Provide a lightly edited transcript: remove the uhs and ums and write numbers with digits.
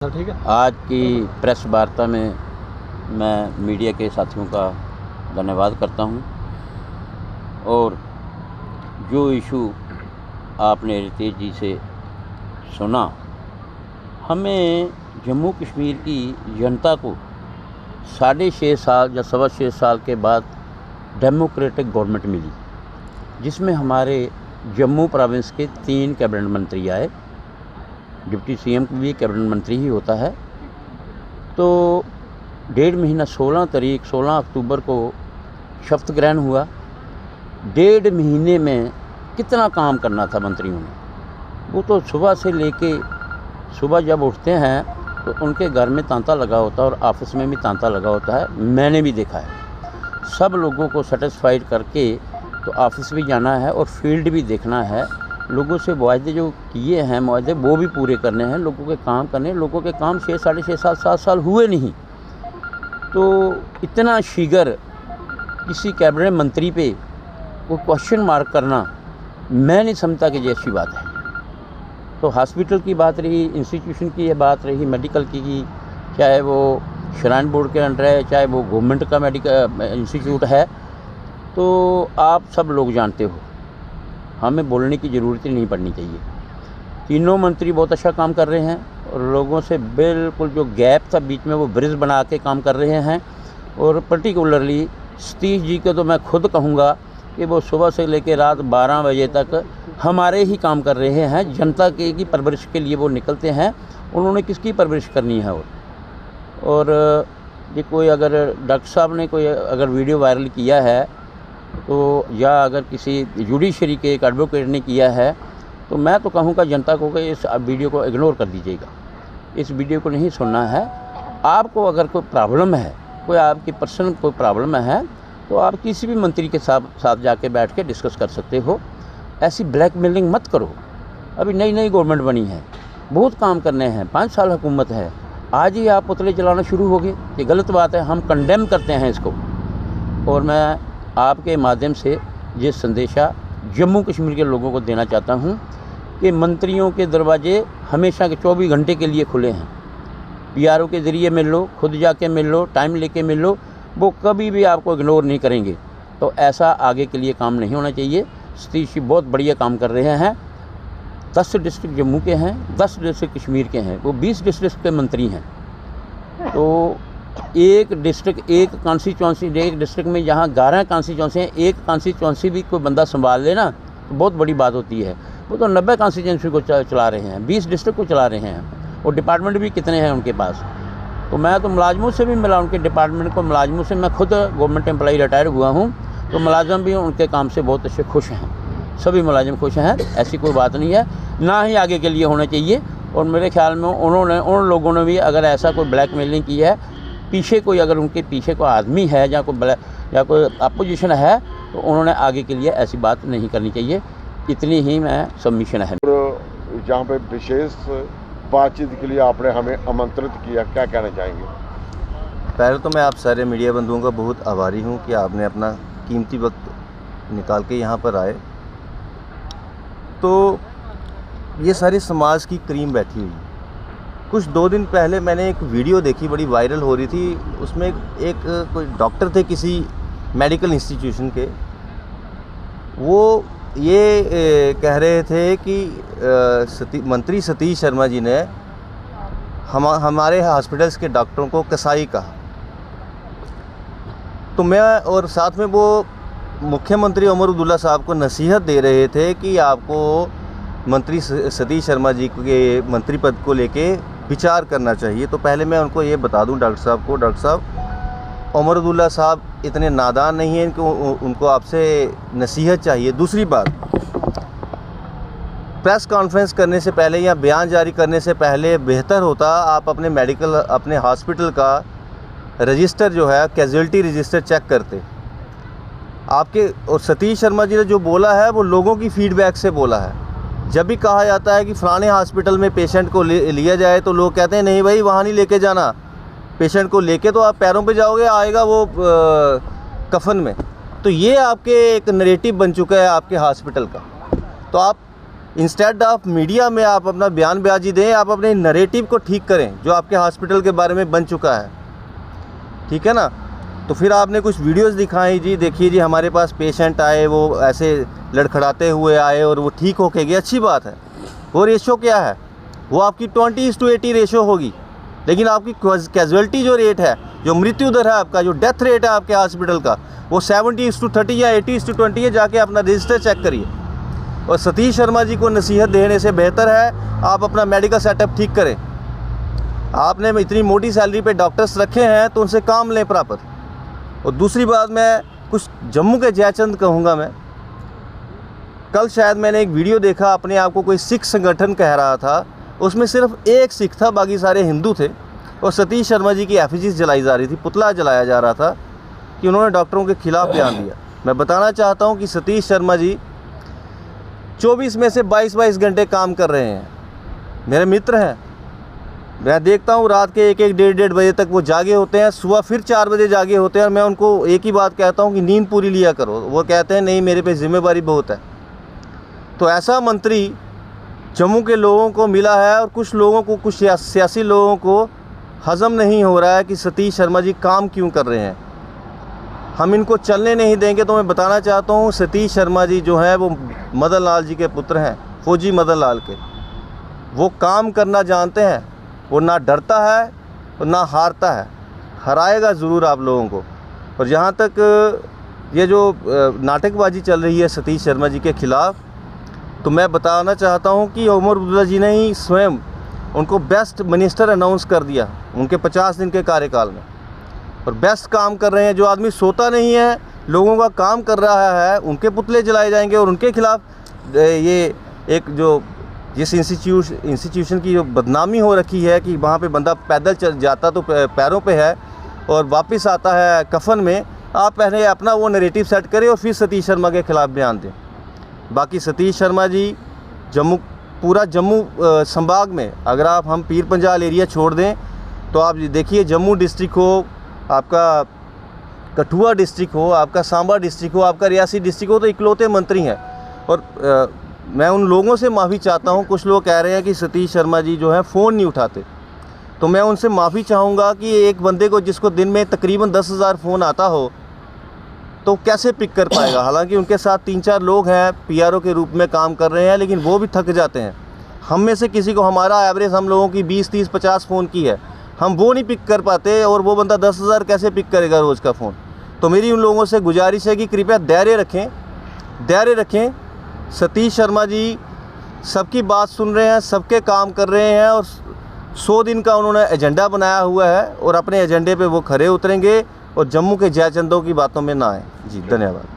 ठीक है। आज की प्रेस वार्ता में मैं मीडिया के साथियों का धन्यवाद करता हूं और जो इशू आपने रितेश जी से सुना, हमें जम्मू कश्मीर की जनता को 6.5 साल या 6.25 साल के बाद डेमोक्रेटिक गवर्नमेंट मिली, जिसमें हमारे जम्मू प्रोविंस के 3 कैबिनेट मंत्री आए। डिप्टी सीएम भी कैबिनेट मंत्री ही होता है। तो 1.5 महीना 16 अक्टूबर को शपथ ग्रहण हुआ। 1.5 महीने में कितना काम करना था मंत्रियों ने। वो तो सुबह से लेके सुबह जब उठते हैं तो उनके घर में तांता लगा होता है और ऑफिस में भी तांता लगा होता है। मैंने भी देखा है। सब लोगों को सेटिस्फाइड करके तो ऑफिस भी जाना है और फील्ड भी देखना है। लोगों से वायदे जो किए हैं मुआहदे वो भी पूरे करने हैं, लोगों के काम करने। लोगों के काम 6 साढ़े 6 साल 7 साल हुए नहीं। तो इतना शीघ्र किसी कैबिनेट मंत्री पे वो क्वेश्चन मार्क करना मैं नहीं समझता कि ये अच्छी बात है। तो हॉस्पिटल की बात रही, इंस्टीट्यूशन की बात रही, मेडिकल की, चाहे वो श्राइन बोर्ड के अंडर है, चाहे वो गवर्नमेंट का मेडिकल इंस्टीट्यूट है, तो आप सब लोग जानते हो, हमें बोलने की ज़रूरत ही नहीं पड़नी चाहिए। तीनों मंत्री बहुत अच्छा काम कर रहे हैं और लोगों से बिल्कुल जो गैप था बीच में वो ब्रिज बना के काम कर रहे हैं। और पर्टिकुलरली सतीश जी को तो मैं खुद कहूँगा कि वो सुबह से लेकर रात 12 बजे तक हमारे ही काम कर रहे हैं। जनता के की परवरिश के लिए वो निकलते हैं। उन्होंने किसकी परवरिश करनी है। और ये कोई अगर डॉक्टर साहब ने कोई अगर वीडियो वायरल किया है तो या अगर किसी जुडिशरी के एक एडवोकेट ने किया है तो मैं तो कहूँगा जनता को कि इस वीडियो को इग्नोर कर दीजिएगा। इस वीडियो को नहीं सुनना है। आपको अगर कोई प्रॉब्लम है, कोई आपकी पर्सनल कोई प्रॉब्लम है, तो आप किसी भी मंत्री के साथ जाके बैठ के डिस्कस कर सकते हो। ऐसी ब्लैकमेलिंग मत करो। अभी नई गवर्नमेंट बनी है, बहुत काम करने हैं, 5 साल हुकूमत है। आज ही आप पुतले चलाना शुरू हो गए, ये गलत बात है। हम कंडेम करते हैं इसको। और मैं आपके माध्यम से ये संदेशा जम्मू कश्मीर के लोगों को देना चाहता हूँ कि मंत्रियों के दरवाजे हमेशा के 24 घंटे के लिए खुले हैं। पीआरओ के ज़रिए मिल लो, खुद जाके मिल लो, टाइम लेके मिल लो, वो कभी भी आपको इग्नोर नहीं करेंगे। तो ऐसा आगे के लिए काम नहीं होना चाहिए। सतीश जी बहुत बढ़िया काम कर रहे हैं। 10 डिस्ट्रिक्ट जम्मू के हैं, 10 डिस्ट्रिक्ट कश्मीर के हैं, वो 20 डिस्ट्रिक्ट के मंत्री हैं। तो एक डिस्ट्रिक्ट, एक कॉन्स्टिट्यूंसी, एक डिस्ट्रिक्ट में जहाँ 11 कॉन्स्टिट्यूंसी हैं, एक कॉन्स्टिट्यूंसी भी कोई बंदा संभाल लेना तो बहुत बड़ी बात होती है। वो तो 90 कॉन्स्टिट्यूंसी को चला रहे हैं, 20 डिस्ट्रिक्ट को चला रहे हैं और डिपार्टमेंट भी कितने हैं उनके पास। तो मैं तो मुलाजमों से भी मिला, उनके डिपार्टमेंट को मुलाजमों से। मैं खुद गवर्नमेंट एम्प्लॉई रिटायर हुआ हूँ, तो मुलाजम भी उनके काम से बहुत अच्छे खुश हैं। सभी मुलाजिम खुश हैं, ऐसी कोई बात नहीं है, ना ही आगे के लिए होना चाहिए। और मेरे ख्याल में उन लोगों ने भी अगर ऐसा कोई ब्लैकमेलिंग की है, पीछे कोई अगर उनके पीछे कोई आदमी है या कोई अपोजिशन है, तो उन्होंने आगे के लिए ऐसी बात नहीं करनी चाहिए। इतनी ही मैं सबमिशन है। और जहाँ पे विशेष बातचीत के लिए आपने हमें आमंत्रित किया, क्या कहना चाहेंगे? पहले तो मैं आप सारे मीडिया बंधुओं का बहुत आभारी हूँ कि आपने अपना कीमती वक्त निकाल के यहाँ पर आए। तो ये सारे समाज की क्रीम बैठी हुई। कुछ 2 दिन पहले मैंने एक वीडियो देखी, बड़ी वायरल हो रही थी। उसमें एक कोई डॉक्टर थे किसी मेडिकल इंस्टीट्यूशन के। वो ये कह रहे थे कि मंत्री सतीश शर्मा जी ने हमारे हॉस्पिटल्स के डॉक्टरों को कसाई कहा। तो मैं और साथ में वो मुख्यमंत्री उमर अब्दुल्ला साहब को नसीहत दे रहे थे कि आपको मंत्री सतीश शर्मा जी के मंत्री पद को लेके विचार करना चाहिए। तो पहले मैं उनको ये बता दूं, डॉक्टर साहब, उमर अब्दुल्ला साहब इतने नादान नहीं हैं कि उनको आपसे नसीहत चाहिए। दूसरी बात, प्रेस कॉन्फ्रेंस करने से पहले या बयान जारी करने से पहले बेहतर होता आप अपने हॉस्पिटल का रजिस्टर जो है, कैजुअल्टी रजिस्टर चेक करते। आपके और सतीश शर्मा जी ने जो बोला है वो लोगों की फीडबैक से बोला है। जब भी कहा जाता है कि फ़लाने हॉस्पिटल में पेशेंट को लिया जाए, तो लोग कहते हैं नहीं भाई वहाँ नहीं लेके जाना। पेशेंट को लेके तो आप पैरों पे जाओगे, आएगा वो कफन में। तो ये आपके एक नैरेटिव बन चुका है आपके हॉस्पिटल का। तो आप इंस्टेड ऑफ मीडिया में आप अपना बयानबाजी दें, आप अपने नरेटिव को ठीक करें जो आपके हॉस्पिटल के बारे में बन चुका है, ठीक है ना। तो फिर आपने कुछ वीडियोस दिखाई जी, देखिए जी हमारे पास पेशेंट आए, वो ऐसे लड़खड़ाते हुए आए और वो ठीक होके गए, अच्छी बात है। वो रेशो क्या है, वो आपकी 20:80 रेशो होगी, लेकिन आपकी कैजुअलिटी जो रेट है, जो मृत्यु दर है आपका, जो डेथ रेट है आपके हॉस्पिटल का, वो 70:30 या 80:20 है। जाके अपना रजिस्टर चेक करिए। और सतीश शर्मा जी को नसीहत देने से बेहतर है आप अपना मेडिकल सेटअप ठीक करें। आपने इतनी मोटी सैलरी पे डॉक्टर्स रखे हैं तो उनसे काम लें प्रॉपर। और दूसरी बात, मैं कुछ जम्मू के जयचंद कहूँगा। मैं कल शायद मैंने एक वीडियो देखा, अपने आप को कोई सिख संगठन कह रहा था, उसमें सिर्फ एक सिख था, बाकी सारे हिंदू थे। और सतीश शर्मा जी की एफिजीज जलाई जा रही थी, पुतला जलाया जा रहा था कि उन्होंने डॉक्टरों के खिलाफ बयान दिया। मैं बताना चाहता हूं कि सतीश शर्मा जी 24 में से 22 घंटे काम कर रहे हैं। मेरे मित्र हैं, मैं देखता हूं रात के 1-1, 1:30 बजे तक वो जागे होते हैं, सुबह फिर 4 बजे जागे होते हैं। और मैं उनको एक ही बात कहता हूं कि नींद पूरी लिया करो। वो कहते हैं नहीं, मेरे पे जिम्मेदारी बहुत है। तो ऐसा मंत्री जम्मू के लोगों को मिला है, और कुछ लोगों को, कुछ सियासी लोगों को हज़म नहीं हो रहा है कि सतीश शर्मा जी काम क्यों कर रहे हैं। हम इनको चलने नहीं देंगे। तो मैं बताना चाहता हूँ, सतीश शर्मा जी जो हैं वो मदन लाल जी के पुत्र हैं, फौजी मदन लाल के। वो काम करना जानते हैं, वो ना डरता है और ना हारता है, हराएगा ज़रूर आप लोगों को। और जहाँ तक ये जो नाटकबाजी चल रही है सतीश शर्मा जी के ख़िलाफ़, तो मैं बताना चाहता हूँ कि उमर अब्दुल्ला जी ने ही स्वयं उनको बेस्ट मिनिस्टर अनाउंस कर दिया उनके 50 दिन के कार्यकाल में। और बेस्ट काम कर रहे हैं। जो आदमी सोता नहीं है, लोगों का काम कर रहा है, उनके पुतले जलाए जाएंगे। और उनके खिलाफ ये एक जो जिस इंस्टीट्यूशन की जो बदनामी हो रखी है कि वहाँ पे बंदा पैदल चल जाता तो पैरों पे है और वापस आता है कफन में, आप पहले अपना वो नैरेटिव सेट करें और फिर सतीश शर्मा के ख़िलाफ़ बयान दें। बाकी सतीश शर्मा जी पूरा जम्मू संभाग में, अगर हम पीर पंजाल एरिया छोड़ दें तो आप देखिए, जम्मू डिस्ट्रिक्ट हो, आपका कठुआ डिस्ट्रिक्ट हो, आपका सांबा डिस्ट्रिक्ट हो, आपका रियासी डिस्ट्रिक्ट हो, तो इकलौते मंत्री हैं। और मैं उन लोगों से माफ़ी चाहता हूं, कुछ लोग कह रहे हैं कि सतीश शर्मा जी जो है फ़ोन नहीं उठाते, तो मैं उनसे माफ़ी चाहूँगा कि एक बंदे को जिसको दिन में तकरीबन 10,000 फ़ोन आता हो तो कैसे पिक कर पाएगा। हालांकि उनके साथ 3-4 लोग हैं पीआरओ के रूप में काम कर रहे हैं, लेकिन वो भी थक जाते हैं। हम में से किसी को, हमारा एवरेज हम लोगों की 20, 30, 50 फ़ोन की है, हम वो नहीं पिक कर पाते, और वो बंदा 10,000 कैसे पिक करेगा रोज़ का फ़ोन। तो मेरी उन लोगों से गुजारिश है कि कृपया धैर्य रखें। सतीश शर्मा जी सबकी बात सुन रहे हैं, सबके काम कर रहे हैं, और 100 दिन का उन्होंने एजेंडा बनाया हुआ है, और अपने एजेंडे पे वो खरे उतरेंगे और जम्मू के जयचंदों की बातों में ना आए। जी, धन्यवाद।